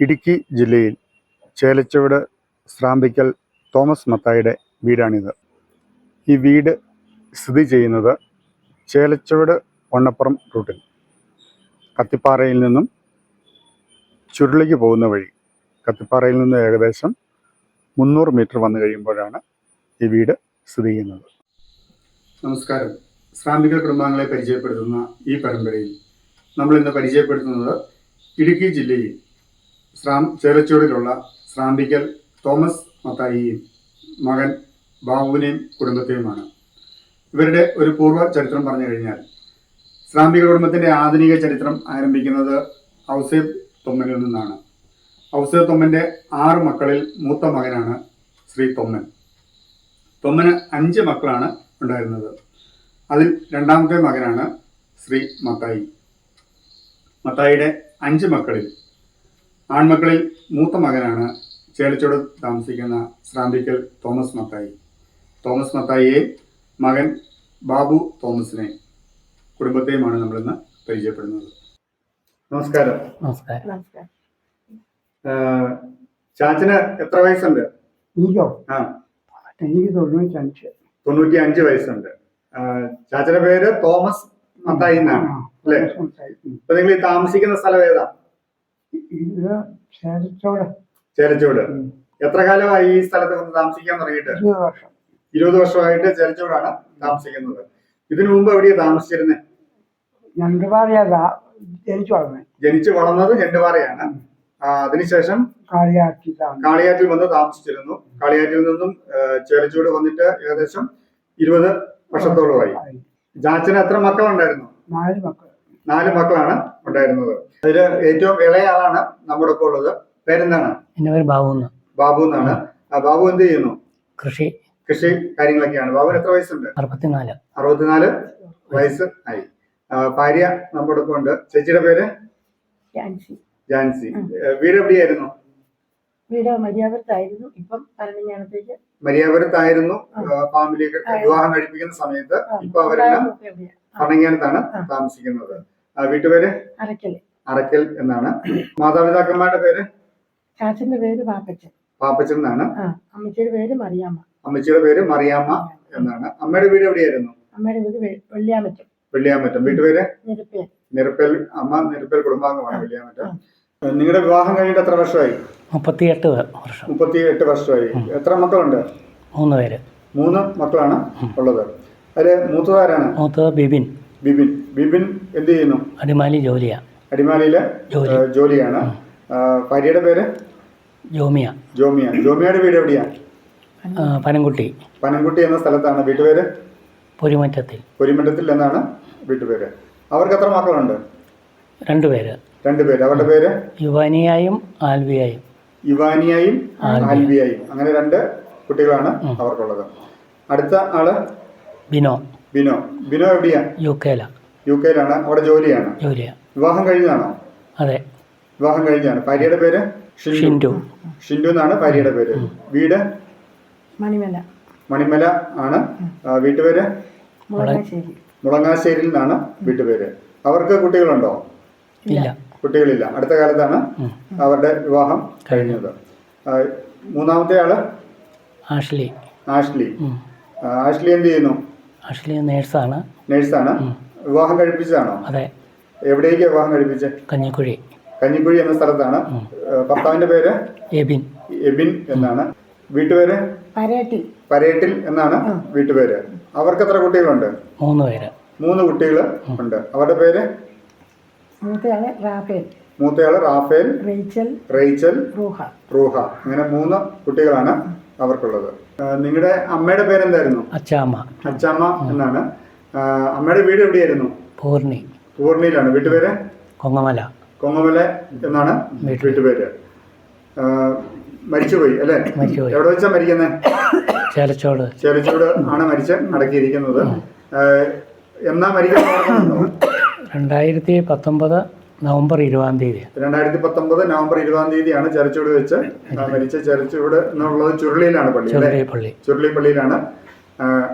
ഇടുക്കി ജില്ലയിൽ ചേലച്ചുവട് സ്രാമ്പിക്കൽ തോമസ് മത്തായിയുടെ വീടാണിത്. ഈ വീട് സ്ഥിതി ചെയ്യുന്നത് ചേലച്ചുവട് വണ്ണപ്പുറം റൂട്ടിൽ കത്തിപ്പാറയിൽ നിന്നും ചുരുളിക്ക് പോകുന്ന വഴി. കത്തിപ്പാറയിൽ നിന്ന് ഏകദേശം 300 മീറ്റർ വന്നു കഴിയുമ്പോഴാണ് ഈ വീട് സ്ഥിതി ചെയ്യുന്നത്. നമസ്കാരം. സ്രാമ്പിക്കൽ കുടുംബാംഗങ്ങളെ പരിചയപ്പെടുത്തുന്ന ഈ പരമ്പരയിൽ നമ്മൾ ഇന്ന് പരിചയപ്പെടുത്തുന്നത് ഇടുക്കി ജില്ലയിൽ ചേലച്ചുവടിലുള്ള സ്രാമ്പിക്കൽ തോമസ് മത്തായിയും മകൻ ബാബുവിനെയും കുടുംബത്തെയുമാണ്. ഇവരുടെ ഒരു പൂർവ്വ ചരിത്രം പറഞ്ഞു കഴിഞ്ഞാൽ, സ്രാമ്പിക്കൽ കുടുംബത്തിൻ്റെ ആധുനിക ചരിത്രം ആരംഭിക്കുന്നത് ഔസേപ്പ് തൊമ്മനിൽ നിന്നാണ്. ഔസേപ്പ് തൊമ്മൻ്റെ 6 മക്കളിൽ മൂത്ത മകനാണ് ശ്രീ തൊമ്മൻ. തൊമ്മന് 5 മക്കളാണ് ഉണ്ടായിരുന്നത്. അതിൽ രണ്ടാമത്തെ മകനാണ് ശ്രീ മത്തായി. മത്തായിയുടെ 5 മക്കളിൽ ആൺമക്കളിൽ മൂത്ത മകനാണ് ചേലച്ചുവട് താമസിക്കുന്ന സ്രാമ്പിക്കൽ തോമസ് മത്തായി. തോമസ് മത്തായിയെ, മകൻ ബാബു തോമസിനെ, കുടുംബത്തെയുമാണ് നമ്മളിന്ന് പരിചയപ്പെടുന്നത്. നമസ്കാരം. നമസ്കാരം. ചാച്ചന് എത്ര വയസ്സുണ്ട്? എനിക്കോ? എനിക്ക് 95 വയസ്സുണ്ട്. ചാച്ചന്റെ പേര് തോമസ് മത്തായി എന്നാണ് അല്ലേ? അപ്പൊ നിങ്ങൾ ഈ താമസിക്കുന്ന സ്ഥലം ഏതാ? ചേലച്ചുവട്. എത്ര കാലമായി ഈ സ്ഥലത്ത് വന്ന് താമസിക്കാൻ തുടങ്ങിയിട്ട്? 20 വർഷമായിട്ട് ചേലച്ചുവടാണ് താമസിക്കുന്നത്. ഇതിനു മുമ്പ് എവിടെയാ താമസിച്ചിരുന്നത്? ജനിച്ചു വളർന്നത് ഞണ്ടുപാറയാണ്. അതിനുശേഷം കാളിയാറ്റിൽ വന്ന് താമസിച്ചിരുന്നു. കാളിയാറ്റിൽ നിന്നും ചേലച്ചുവട് വന്നിട്ട് ഏകദേശം 20 വർഷത്തോളമായി. ചാച്ചന് എത്ര മക്കളുണ്ടായിരുന്നു? 4 മക്കളാണ് ഉണ്ടായിരുന്നത്. അതില് ഏറ്റവും ഇളയ ആളാണ് നമ്മുടെ ഒപ്പം ഉള്ളത്. പേരെന്താണ്? എന്റെ പേര് ബാബു എന്നാണ്. ബാബു എന്ത് ചെയ്യുന്നു? കൃഷി കാര്യങ്ങളൊക്കെയാണ്. ബാബുവിന് എത്ര വയസ്സുണ്ട്? 64 വയസ്സ് ആയി. ഭാര്യ നമ്മുടെ ഒപ്പം ഉണ്ട്. ചേച്ചിയുടെ പേര്? ജാൻസി. വീട് എവിടെയായിരുന്നു? വീട് മരിയാപുരത്തായിരുന്നു. ഇപ്പം മരിയാപുരത്തായിരുന്നു ഫാമിലിയൊക്കെ വിവാഹം കഴിപ്പിക്കുന്ന സമയത്ത്. ഇപ്പൊ അവരെല്ലാം ഭരണങ്ങാനത്താണ് താമസിക്കുന്നത്. വീട്ടുപേര് അറക്കൽ എന്നാണ്. മാതാപിതാക്കന്മാരുടെ പേര്? ചാച്ചന്റെ പേര് പാപ്പച്ചൻ എന്നാണ്. അമ്മച്ചിയുടെ പേര് മറിയാമ്മ എന്നാണ്. അമ്മയുടെ വീട് എവിടെയായിരുന്നു? അമ്മയുടെ വീട് വെള്ളിയാമറ്റം. വീട്ടുപേര്? നിരപ്പൽ. അമ്മ നിരപ്പൽ കുടുംബാംഗമാണ് വെള്ളിയാമറ്റം. നിങ്ങളുടെ വിവാഹം കഴിഞ്ഞിട്ട് എത്ര വർഷമായി? 38 വർഷമായി. എത്ര മക്കളുണ്ട്? 3 പേര്. 3 മക്കളാണ് ഉള്ളത്. അതില് മൂത്തതാരാണ്? ബിബിൻ എന്ത് ചെയ്യുന്നു? അടിമാലിയിലെ ജോലിയാണ്. ഭാര്യയുടെ പേര്? ജോമിയയുടെ വീട് എവിടെയാ? പനംകുട്ടി എന്ന സ്ഥലത്താണ്. വീട്ടുപേര്? പൊരിമറ്റത്തിൽ എന്നാണ് വീട്ടുപേര്. അവർക്ക് എത്ര മക്കളുണ്ട്? 2 പേര്. അവരുടെ പേര്? യുവാനിയായും ആൽവിയായും. അങ്ങനെ 2 കുട്ടികളാണ് അവർക്കുള്ളത്. അടുത്ത ആള് ബിനോ എവിടെയാ? യുകെയിലാണ്. അവിടെ ജോലിയാണ്. വിവാഹം കഴിഞ്ഞാണോ? അതെ, വിവാഹം കഴിഞ്ഞാണ്. ഭാര്യയുടെ പേര്? ഷിൻഡു എന്നാണ് ഭാര്യയുടെ പേര്. വീട്? മണിമല ആണ്. വീട്ടുപേര്? മുളങ്ങാശ്ശേരിയിൽ നിന്നാണ് വീട്ടുപേര്. അവർക്ക് കുട്ടികളുണ്ടോ? കുട്ടികളില്ല. അടുത്ത കാലത്താണ് അവരുടെ വിവാഹം കഴിഞ്ഞത്. മൂന്നാമത്തെ ആള്? ആഷ്ലി എന്ത് ചെയ്യുന്നു? നേഴ്സാണ്. വിവാഹം കഴിപ്പിച്ചതാണോ? അതെ. എവിടേക്ക് വിവാഹം കഴിപ്പിച്ചേ? കഞ്ഞിക്കുഴി എന്ന സ്ഥലത്താണ്. ഭർത്താവിന്റെ പേര്? എബിൻ എന്നാണ്. വീട്ടുപേര്? പരേട്ടിൽ എന്നാണ് വീട്ടുപേര്. അവർക്ക് എത്ര കുട്ടികളുണ്ട്? 3 കുട്ടികൾ ഉണ്ട്. അവരുടെ പേര്? മൂത്തയാള് റാഫേൽ, റേച്ചൽ, റൂഹ. അങ്ങനെ 3 കുട്ടികളാണ് അവർക്കുള്ളത്. നിങ്ങളുടെ അമ്മയുടെ പേരെന്തായിരുന്നു? അച്ചാമ്മ എന്നാണ്. അമ്മയുടെ വീട് എവിടെയായിരുന്നു? പൂർണിയിലാണ്. വീട്ടുപേര്? കൊങ്ങമല എന്നാണ് വീട്ടുപേര്. മരിച്ചുപോയി അല്ലേ? എവിടെ വെച്ചാ മരിക്കുന്നത്? ചേലച്ചുവട് ആണ് അടക്കിയിരിക്കുന്നത്. എന്നാ മരിക്കുന്നത്? 2019 നവംബർ 20-ാം തീയതി. 2019 നവംബർ 20-ാം തീയതിയാണ് ചേലച്ചുവട് വെച്ച് മരിച്ച. ചേലച്ചുവട് എന്നുള്ളത് ചുരുളിയിലാണ് ചുരുളി പള്ളിയിലാണ്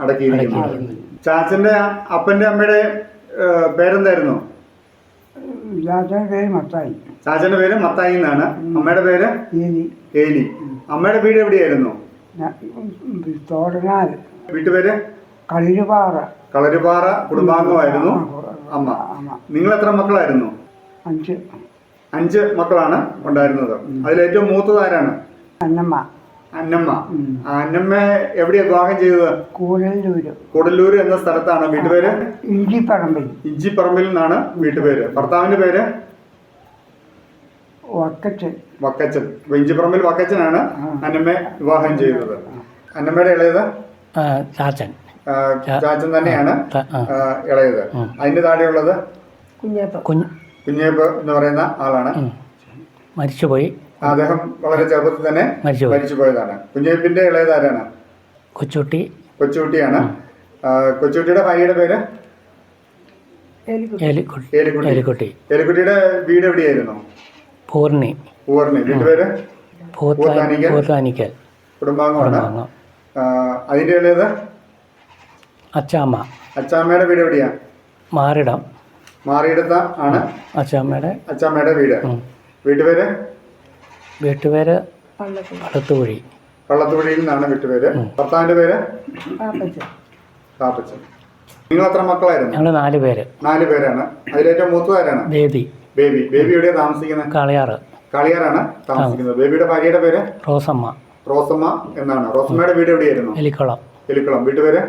അടക്കിയിരിക്കുന്നത്. ചാച്ചന്റെ അപ്പന്റെ അമ്മയുടെ പേരെന്തായിരുന്നു? ചാച്ചൻ്റെ പേര് മത്തായി. ചാച്ചന്റെ പേര് മത്തായി എന്നാണ്. അമ്മയുടെ പേര് ഏലി. ഏലി. അമ്മയുടെ വീട് എവിടെയായിരുന്നു? തോടനാൽ. വീട്ടുപേര് കളരിപ്പാറ. കളരിപ്പാറ കുടുംബാംഗമായിരുന്നു അമ്മ. നിങ്ങൾ എത്ര മക്കളായിരുന്നു? 5. 5 മക്കളാണ് ഉണ്ടായിരുന്നത്. അതിലേറ്റവും മൂത്തത് ആരാണ്? അന്നമ്മ. അന്നമ്മ. അന്നമ്മ എവിടെയാ വിവാഹം ചെയ്തത്? കൂടല്ലൂര്. കൂടല്ലൂര് എന്ന സ്ഥലത്താണ്. വീട്ടുപേര് ഇഞ്ചിപ്പറമ്പിൽ. ഇഞ്ചിപ്പറമ്പിൽ നിന്നാണ് വീട്ടുപേര്. ഭർത്താവിന്റെ പേര് വക്കച്ചൻ. വക്കച്ചൻ. ഇഞ്ചിപ്പറമ്പിൽ വക്കച്ചനാണ് അന്നമ്മയെ വിവാഹം ചെയ്തത്. അന്നമ്മയുടെ ഇളയത് ചാച്ചൻ. ചാച്ചൻ തന്നെയാണ് ഇളയത്. അതിന്റെ താഴെയുള്ളത് കുഞ്ഞേപ്പ് എന്ന് പറയുന്ന ആളാണ്. മരിച്ചുപോയി. അദ്ദേഹം വളരെ ചെറുപ്പത്തിൽ തന്നെ മരിച്ചുപോയതാണ്. കുഞ്ഞേപ്പിന്റെ ഇളയത് ആരാണ്? കൊച്ചുകുട്ടിയാണ്. കൊച്ചുകുട്ടിയുടെ ഭാര്യയുടെ പേര് ഏലിക്കുട്ടി. ഏലിക്കുട്ടിയുടെ വീട് എവിടെയായിരുന്നു? പൂർണി. വീട്ടുപേര് പൂർത്താനിക്കൽ. കുടുംബാംഗമാണ്. അതിന്റെ ഇളയത് അച്ചാമ്മയുടെ വീട് എവിടെയാ? മാറിയിടത്ത ആണ് അച്ചാമ്മയുടെ വീട്. വീട്ടുപേര് പള്ളത്തുകുഴിയിൽ നിന്നാണ് വീട്ടുപേര്. ഭർത്താവിന്റെ പേര് പാപ്പച്ചൻ. നിങ്ങൾ എത്ര മക്കളായിരുന്നു? ഞങ്ങൾ 4 പേര്. 4 പേരാണ്. അതിലേറ്റവും മൂത്തതാരാണ്? ബേബി. ബേബി എവിടെയാ താമസിക്കുന്നത്? കളിയാറാണ് താമസിക്കുന്നത്. ബേബിയുടെ ഭാര്യയുടെ പേര് റോസമ്മ എന്നാണ്. റോസമ്മയുടെ വീട് എവിടെയായിരുന്നു? എലിക്കുളം. വീട്ടുപേര്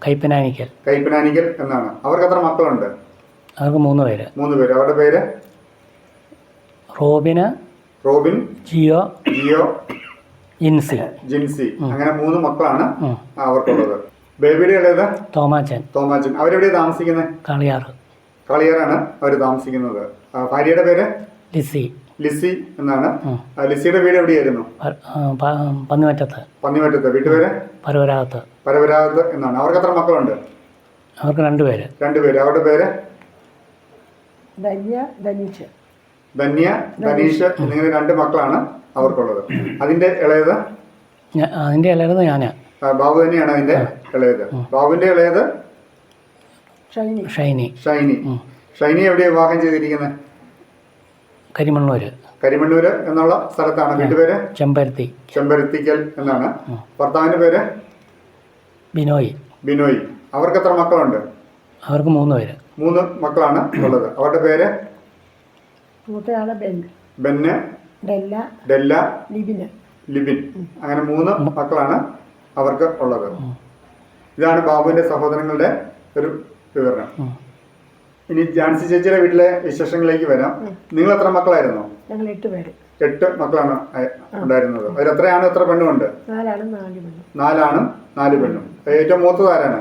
കൈപ്പനാനിക്കൽ എന്നാണ്. അവർക്ക് എത്ര മക്കളുണ്ട്? അവർക്ക് 3 പേര്. അവരുടെ പേര് റോബിൻ, ജിയോ, ജിൻസി. അങ്ങനെ 3 മക്കളാണ് അവർക്കുള്ളത്. ബേബിയുടെ ഇളയത് തോമാച്ചൻ. അവരെവിടെയാണ് താമസിക്കുന്നത്? കളിയാറാണ് അവർ താമസിക്കുന്നത്. ഭാര്യയുടെ പേര് ലിസി എന്നാണ്. ലിസിയുടെ വീട് എവിടെയായിരുന്നു? പന്നിമറ്റത്ത്. വീട്ടുപേര് പരവരാഗത്ത് എന്നാണ്. അവർക്ക് എത്ര മക്കളുണ്ട്? അവർക്ക് 2 പേര്. അവരുടെ പേര് ധന്യ, ധനീഷ് എന്നിങ്ങനെ 2 മക്കളാണ് അവർക്കുള്ളത്. അതിന്റെ ഇളയത് ഞാനാ. ബാബു തന്നെയാണ് അതിന്റെ ഇളയത്. ബാബുവിന്റെ ഇളയത് ഷൈനി എവിടെയാ വിവാഹം ചെയ്തിരിക്കുന്നത്? കരിമണ്ണൂര് എന്നുള്ള സ്ഥലത്താണ്. വീട്ടുപേര് ചെമ്പരത്തിക്കൽ എന്നാണ്. ഭർത്താവിന്റെ പേര് ബിനോയ്. അവർക്ക് എത്ര മക്കളുണ്ട്? അവർക്ക് 3 പേര്. 3 മക്കളാണ് ഉള്ളത്. അവരുടെ പേര് ബെന്ന്, ഡെല്ല, ലിബിൻ. അങ്ങനെ 3 മക്കളാണ് അവർക്ക് ഉള്ളത്. ഇതാണ് ബാബുവിന്റെ സഹോദരങ്ങളുടെ ഒരു വിവരണം. ഇനി ജാൻസി ചേച്ചിയുടെ വീട്ടിലെ വിശേഷങ്ങളിലേക്ക് വരാം. നിങ്ങൾ എത്ര മക്കളായിരുന്നു? 8 മക്കളാണ് ഉണ്ടായിരുന്നത്. അതിൽ എത്ര ആണും എത്ര പെണ്ണും ഉണ്ട്? 4 ആണും 4 പെണ്ണും. ഏറ്റവും മൂത്തത് ആരാണ്?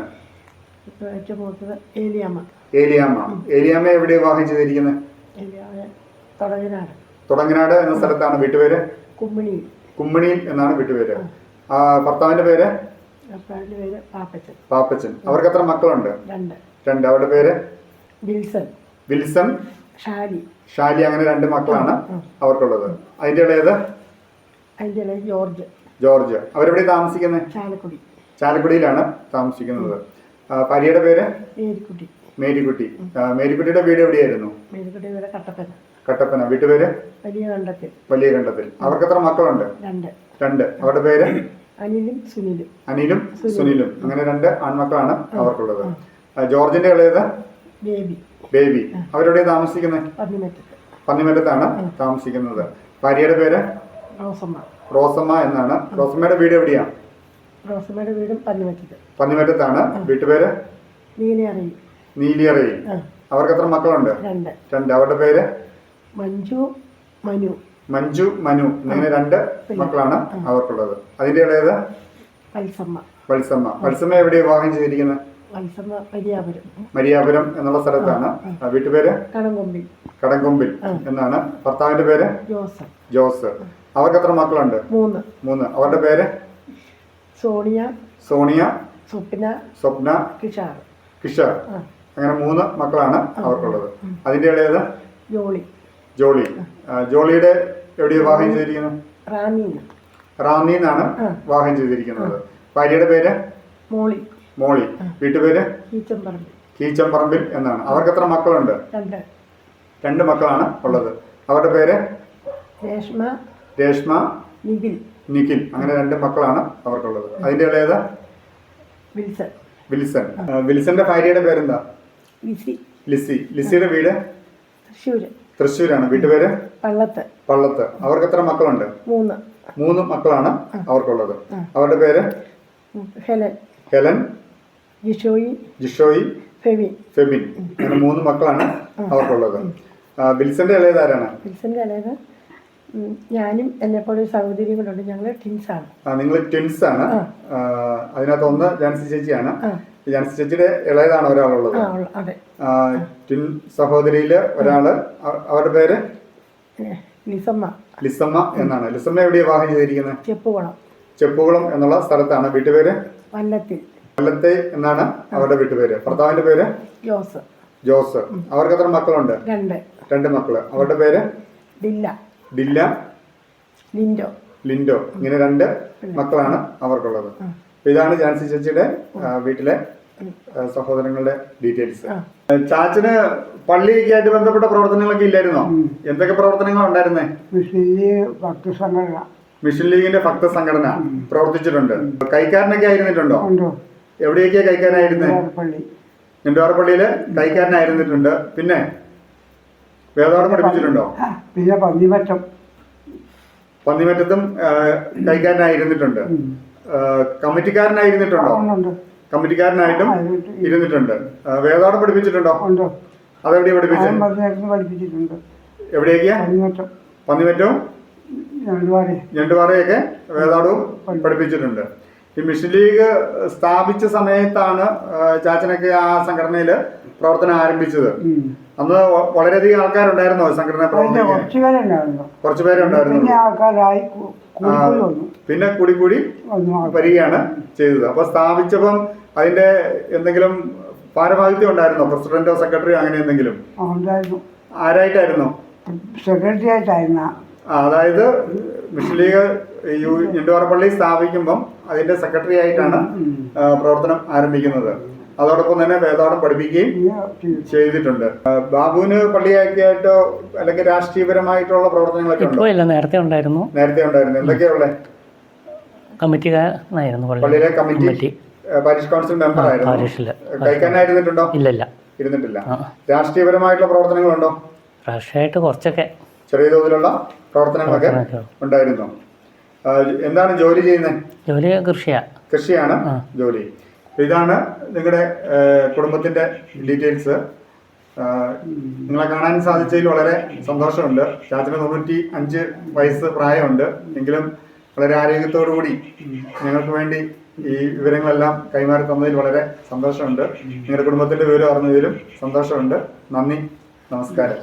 ഏലിയാമ്മ എവിടെ വിവാഹം ചെയ്തിരിക്കുന്നത്? തുടങ്ങനാട് എന്ന സ്ഥലത്താണ്. വീട്ടുപേര് കുമ്മിണിയിൽ എന്നാണ് വീട്ടുപേര്. ഭർത്താവിന്റെ പേര് പാപ്പച്ചൻ. അവർക്ക് എത്ര മക്കളുണ്ട്? 2. അവരുടെ പേര് വിൽസൺ, ഷാലി. അങ്ങനെ 2 മക്കളാണ് അവർക്കുള്ളത്. അതിന്റെ ഇളയത് ജോർജ്. അവരെവിടെ താമസിക്കുന്നത്? ചാലക്കുടിയിലാണ് താമസിക്കുന്നത്. ഭാര്യയുടെ പേര് മേരിക്കുട്ടി. മേരിക്കുട്ടിയുടെ വീട് എവിടെയായിരുന്നു? കട്ടപ്പന. വീട്ടുപേര് വലിയ കണ്ടത്തിൽ. അവർക്ക് എത്ര മക്കളുണ്ട്? 2. അവരുടെ പേര് അനിലും സുനിലും. അങ്ങനെ 2 ആൺമക്കളാണ് അവർക്കുള്ളത്. ജോർജിന്റെ ഇളയത് ബേബി. അവരെവിടെ താമസിക്കുന്നത്? പന്നിമറ്റത്താണ് താമസിക്കുന്നത്. ഭാര്യയുടെ പേര് റോസമ്മ എന്നാണ്. റോസമ്മയുടെ വീട് എവിടെയാണ്? പന്നിമറ്റത്താണ്. വീട്ടുപേര് നീലിയറയിൽ. അവർക്ക് എത്ര മക്കളുണ്ട്? 2. അവരുടെ പേര് മഞ്ജു, മനു. ഇങ്ങനെ 2 മക്കളാണ് അവർക്കുള്ളത്. അതിന്റെ ഇളയത് വത്സമ്മ എവിടെ വിവാഹം ചെയ്തിരിക്കുന്നത്? മരിയാപുരം എന്നുള്ള സ്ഥലത്താണ്. വീട്ടുപേര് കടങ്കൊമ്പിൽ എന്നാണ്. ഭർത്താവിന്റെ പേര് ജോസ്. അവർക്ക് എത്ര മക്കളുണ്ട്? 3. അവരുടെ പേര് സോണിയ, സ്വപ്ന, കിഷാർ. അങ്ങനെ 3 മക്കളാണ് അവർക്കുള്ളത്. അതിന്റെ ഇളയത് ജോളി. ജോളിയുടെ എവിടെ വിവാഹം ചെയ്തിരിക്കുന്നത്? റാന്നി എന്നാണ് വിവാഹം ചെയ്തിരിക്കുന്നത്. ഭാര്യയുടെ പേര് മോളി. വീട്ടുപേര് കീച്ചമ്പറമ്പിൽ എന്നാണ്. അവർക്ക് എത്ര മക്കളുണ്ട്? 2 മക്കളാണ് ഉള്ളത്. അവരുടെ പേര് രേഷ്മ, രേഷ്മ, നിഖിൽ, നിഖിൽ. അങ്ങനെ 2 മക്കളാണ് അവർക്കുള്ളത്. അതിൻ്റെ ഇളയത് വിൽസൺ, വിൽസൺ. വിൽസന്റെ ഭാര്യയുടെ പേരെന്താ? ലിസി, ലിസി. ലിസിയുടെ വീട് തൃശ്ശൂര്, തൃശ്ശൂരാണ്. വീട്ടുപേര് പള്ളത്ത്. പള്ളത്ത്. അവർക്ക് എത്ര മക്കളുണ്ട്? 3. 3 മക്കളാണ് അവർക്കുള്ളത്. അവരുടെ പേര് ഹെലൻ, ഹെലൻ, ജിഷോയി, ജിഷോയി, ഫെവിൻ. ഫെബിൻ. അങ്ങനെ 3 മക്കളാണ് അവർക്കുള്ളത്. വിൽസന്റെ ഇളയത് ആരാണ്? വിൽസന്റെ ഇളയത് ഞാനും എന്നെപ്പോലെ ഒരു സഹോദരിയും കൂടെ ഉണ്ട്. ഞങ്ങൾ ട്വിൻസാണ്. നിങ്ങൾ ട്വിൻസ് ആണ്. അതിനകത്ത് ഒന്ന് ജാൻസി ചേച്ചിയാണ്. ആ, ജാൻസി ചേച്ചിയുടെ ഇളയതാണ് ഒരാളുള്ളത്. അതെ. ട്വിൻ സഹോദരിയില് ഒരാള്. അവരുടെ പേര് ലിസമ്മ, ലിസമ്മ എന്നാണ്. ലിസമ്മ എവിടെയാണ് വിവാഹം ചെയ്തിരിക്കുന്നത്? ചെപ്പുകുളം, ചെപ്പുകുളം എന്നുള്ള സ്ഥലത്താണ്. വീട്ടുപേര് വല്ലത്തിൽ, കൊല്ലത്തെ എന്നാണ് അവരുടെ വീട്ടുപേര്. ഭർത്താവിന്റെ പേര് ജോസ്, ജോസ്. അവർക്ക് എത്ര മക്കളുണ്ട്? 2. 2 മക്കള്. അവരുടെ പേര് ഡില്ല, ഡില്ല, ലിൻഡോ, ലിൻഡോ. ഇങ്ങനെ 2 മക്കളാണ് അവർക്കുള്ളത്. ഇതാണ് ജാൻസി ചേച്ചിയുടെ വീട്ടിലെ സഹോദരങ്ങളുടെ ഡീറ്റെയിൽസ്. ചാച്ചന് പള്ളിയൊക്കെ ആയിട്ട് ബന്ധപ്പെട്ട പ്രവർത്തനങ്ങളൊക്കെ ഇല്ലായിരുന്നോ? എന്തൊക്കെ പ്രവർത്തനങ്ങൾ ഉണ്ടായിരുന്നേ? ഭക്തസംഘടന, മിഷൻ ലീഗിന്റെ ഭക്ത സംഘടന പ്രവർത്തിച്ചിട്ടുണ്ട്. കൈക്കാരനൊക്കെ ആയിരുന്നിട്ടുണ്ടോ? എവിടെയൊക്കെയാ കൈക്കാരനായിരുന്നേ? ഞണ്ടുവാറപ്പള്ളിയില് കൈക്കാരനായിരുന്നിട്ടുണ്ട്. പിന്നെ വേദപാഠം പഠിപ്പിച്ചിട്ടുണ്ടോ? പിന്നെ പന്നിമറ്റം, പന്നിമറ്റത്തും കൈക്കാരനായിരുന്നിട്ടുണ്ട്. കമ്മിറ്റിക്കാരനായിരുന്നിട്ടുണ്ടോ? കമ്മിറ്റിക്കാരനായിട്ടും ഇരുന്നിട്ടുണ്ട്. വേദപാഠം പഠിപ്പിച്ചിട്ടുണ്ടോ? അതെവിടെയാ പഠിപ്പിച്ചിട്ടുണ്ട്. എവിടെയൊക്കെയാ? പന്നിമറ്റവും ഞണ്ടുപാറയൊക്കെ വേദപാഠവും പഠിപ്പിച്ചിട്ടുണ്ട്. ഈ മിഷൻ ലീഗ് സ്ഥാപിച്ച സമയത്താണ് ചാച്ചനൊക്കെ ആ സംഘടനയില് പ്രവർത്തനം ആരംഭിച്ചത്. അന്ന് വളരെയധികം ആൾക്കാരുണ്ടായിരുന്നോ സംഘടന പ്രവർത്തിക്കാൻ? കുറച്ചു പേരെ ഉണ്ടായിരുന്നു. പിന്നെ കൂടി വരികയാണ് ചെയ്തത്. അപ്പൊ സ്ഥാപിച്ചപ്പം അതിന്റെ എന്തെങ്കിലും ഭാരവാഹിത്വം ഉണ്ടായിരുന്നോ? പ്രസിഡന്റോ സെക്രട്ടറിയോ അങ്ങനെ എന്തെങ്കിലും? ആരായിട്ടായിരുന്നു? സെക്രട്ടറി ആയിട്ടായിരുന്നു. അതായത് മിഷൻ ലീഗ് ഞണ്ടുവാറപ്പള്ളി സ്ഥാപിക്കുമ്പം അതിന്റെ സെക്രട്ടറി ആയിട്ടാണ് പ്രവർത്തനം ആരംഭിക്കുന്നത്. അതോടൊപ്പം തന്നെ വേദപാഠം പഠിപ്പിക്കുകയും ചെയ്തിട്ടുണ്ട്. ബാബുവിന് പള്ളിയാക്കിയായിട്ടോ അല്ലെങ്കിൽ രാഷ്ട്രീയപരമായിട്ടുള്ള പ്രവർത്തനങ്ങളൊക്കെ ഉണ്ടോ? നേരത്തെ ഉണ്ടായിരുന്നു. നേരത്തെ ഉണ്ടായിരുന്നു. എന്തൊക്കെയുള്ള കമ്മിറ്റിക്കാരനായിരുന്നു? പള്ളിയിലെ കമ്മിറ്റി പാരിഷ് കൗൺസിൽ മെമ്പർ ആയിരുന്നു. കൈക്കാരനായിരുന്നിട്ടുണ്ടോ? ഇല്ല, ഇരുന്നിട്ടില്ല. രാഷ്ട്രീയപരമായിട്ടുള്ള പ്രവർത്തനങ്ങളുണ്ടോ? രാഷ്ട്രീയമായിട്ട് കുറച്ചൊക്കെ ചെറിയ തോതിലുള്ള പ്രവർത്തനങ്ങളൊക്കെ ഉണ്ടായിരുന്നു. എന്താണ് ജോലി ചെയ്യുന്നത്? ജോലി കൃഷിയാണ് ജോലി. ഇതാണ് നിങ്ങളുടെ കുടുംബത്തിന്റെ ഡീറ്റെയിൽസ്. നിങ്ങളെ കാണാൻ സാധിച്ചതിൽ വളരെ സന്തോഷമുണ്ട്. ചാച്ചന് 95 വയസ്സ് പ്രായമുണ്ട്. എങ്കിലും വളരെ ആരോഗ്യത്തോടു കൂടി ഞങ്ങൾക്ക് വേണ്ടി ഈ വിവരങ്ങളെല്ലാം കൈമാറി തന്നതിൽ വളരെ സന്തോഷമുണ്ട്. നിങ്ങളുടെ കുടുംബത്തിന്റെ വിവരം അറിഞ്ഞതിലും സന്തോഷമുണ്ട്. നന്ദി, നമസ്കാരം.